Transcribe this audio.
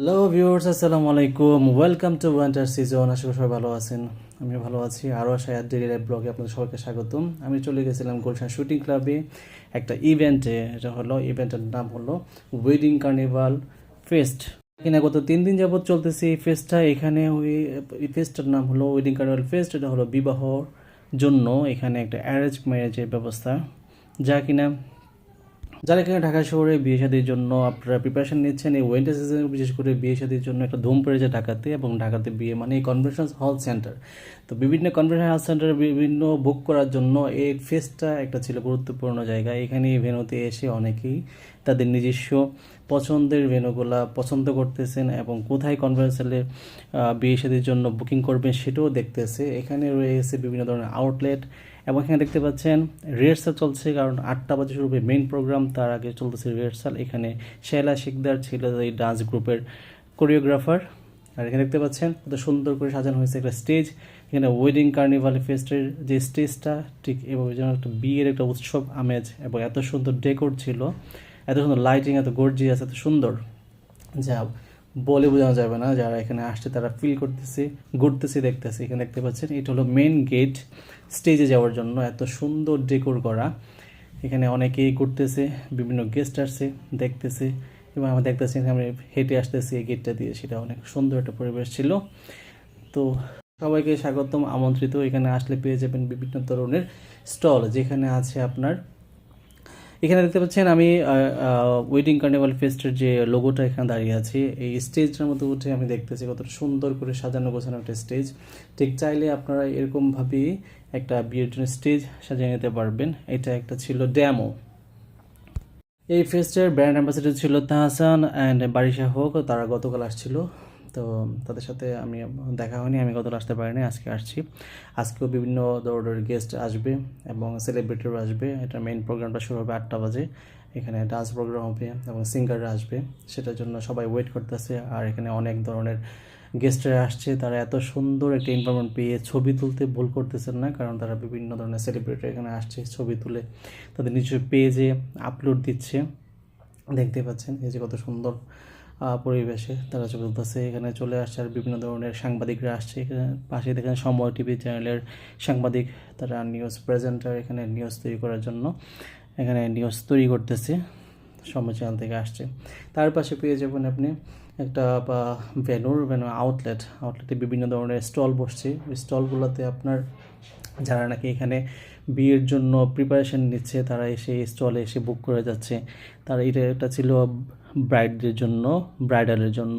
Hello viewers, আসসালামু আলাইকুম। Welcome to winter season. আশা করি সবাই ভালো আছেন। আমি ভালো আছি। আরও শায়াদ ডেইলি লাইফ ব্লগে আপনাদের সবাইকে স্বাগতম। আমি চলে গেছিলাম গুলশান শুটিং ক্লাবে একটা ইভেন্টে। ইভেন্টের নাম হলো ওয়েডিং কার্নিভাল ফেস্ট। এখানে গত 3 দিন যাবত চলতেছে এই ফেস্টটা। এখানে এই ফেস্টটার নাম হলো ওয়েডিং কার্নিভাল ফেস্ট। এটা হলো বিবাহর জন্য এখানে একটা অ্যারেঞ্জ ম্যারেজের ব্যবস্থা, যা কিনা যারা এখানে ঢাকা শহরে বিয়ে শাদীর জন্য আপনারা প্রিপারেশন নিচ্ছেন, এই উইন্টার সিজনে বিশেষ করে বিয়ে শাদীর জন্য একটা ধুম পড়ে যায় ঢাকাতে। এবং ঢাকাতে বিয়ে মানে এই কনভেনশন হল সেন্টার, তো বিভিন্ন কনভেনশন হল সেন্টার বিভিন্ন বুক করার জন্য এই ফেস্টটা একটা ছিল গুরুত্বপূর্ণ জায়গা। এখানে এই ভেন্যুতে এসে অনেকেই তাদের নিজস্ব পছন্দের ভেন্যুগুলা পছন্দ করতেছেন এবং কোথায় কনভেনশনে বিয়ে শাদীর জন্য বুকিং করবেন সেটাও দেখতেছে। এখানে রয়েছে বিভিন্ন ধরনের আউটলেট এবং এখানে দেখতে পাচ্ছেন রিহার্সাল চলছে, কারণ 8টা বাজে শুরু হবে মেইন প্রোগ্রাম, তার আগে চলতেছে রিহার্সাল। এখানে শেলা শিকদার ছিল এই ডান্স গ্রুপের কোরিওগ্রাফার। আর এখানে দেখতে পাচ্ছেন কত সুন্দর করে সাজানো হয়েছে একটা স্টেজ। এখানে ওয়েডিং কার্নিভাল ফেস্টের যে স্টেজটা ঠিক এভাবে যেন একটা বিয়ের একটা উৎসব আমেজ, এবং এত সুন্দর ডেকোর ছিল, এত সুন্দর লাইটিং, এত গর্জিয়াস, এত সুন্দর যা বলে বোঝানো যাবে না। যারা এখানে আসছে তারা ফিল করতেছে, ঘুরতেছে, দেখতেছে। এখানে দেখতে পাচ্ছেন এটা হলো মেন গেট স্টেজে যাওয়ার জন্য, এত সুন্দর ডেকোর করা। এখানে অনেকেই ঘুরতেছে, বিভিন্ন গেস্ট আসছে, দেখতেছে, এবং আমরা দেখতেছি আমরা হেঁটে আসতেছি এই গেটটা দিয়ে। সেটা অনেক সুন্দর একটা পরিবেশ ছিল। তো সবাইকে স্বাগতম, আমন্ত্রিত। এখানে আসলে পেয়ে যাবেন বিভিন্ন ধরনের স্টল, যেখানে আছে আপনার এখানে দেখতে পাচ্ছেন আমি ওয়েডিং কার্নিভাল ফেস্টের যে লোগোটা এখানে দাঁড়িয়ে আছি। এই স্টেজটার মধ্যে উঠে আমি দেখতেছি কতটা সুন্দর করে সাজানো গোছানো একটা স্টেজ। ঠিক চাইলে আপনারা এরকমভাবেই একটা বিয়ের জন্য স্টেজ সাজিয়ে নিতে পারবেন। এটা একটা ছিল ড্যামো। এই ফেস্টের ব্র্যান্ড অ্যাম্বাসেডর ছিল তাহসান অ্যান্ড বারিশা হোক, তারা গতকাল আসছিল। তো তাদের সাথে আমি দেখা হয়নি, আমি গতকাল আসতে পারিনি, আজকে আসছি। আজকেও বিভিন্ন ধরনের গেস্ট আসবে এবং সেলিব্রিটিও আসবে। এটা মেইন প্রোগ্রামটা শুরু হবে 8টা বাজে। এখানে ডান্স প্রোগ্রাম হবে এবং সিঙ্গাররা আসবে, সেটার জন্য সবাই ওয়েট করতেছে। আর এখানে অনেক ধরনের গেস্টরা আসছে, তারা এত সুন্দর একটা এনভায়রনমেন্ট পেয়ে ছবি তুলতে ভুল করতেছেন না, কারণ তারা বিভিন্ন ধরনের সেলিব্রিটি এখানে আসছে, ছবি তুলে তাদের নিজস্ব পেজে আপলোড দিচ্ছে। দেখতে পাচ্ছেন এই যে কত সুন্দর পরিবেশে তারা ছবি তুলতেছে। এখানে চলে আসছে আর বিভিন্ন ধরনের সাংবাদিকরা আসছে। এখানে পাশে দেখেন সময় টিভি চ্যানেলের সাংবাদিক, তারা নিউজ প্রেজেন্টার, এখানে নিউজ তৈরি করার জন্য এখানে নিউজ তৈরি করতেছে, সময় চ্যানেল থেকে আসছে। তার পাশে পেয়ে যাবেন আপনি একটা ভেন্যু আউটলেটে বিভিন্ন ধরনের স্টল বসছে। ওই স্টলগুলোতে আপনার যারা নাকি এখানে বিয়ের জন্য প্রিপারেশন নিচ্ছে তারা এসে স্টলে এসে বুক করে যাচ্ছে। তারা এটা ছিল ব্রাইডালের জন্য।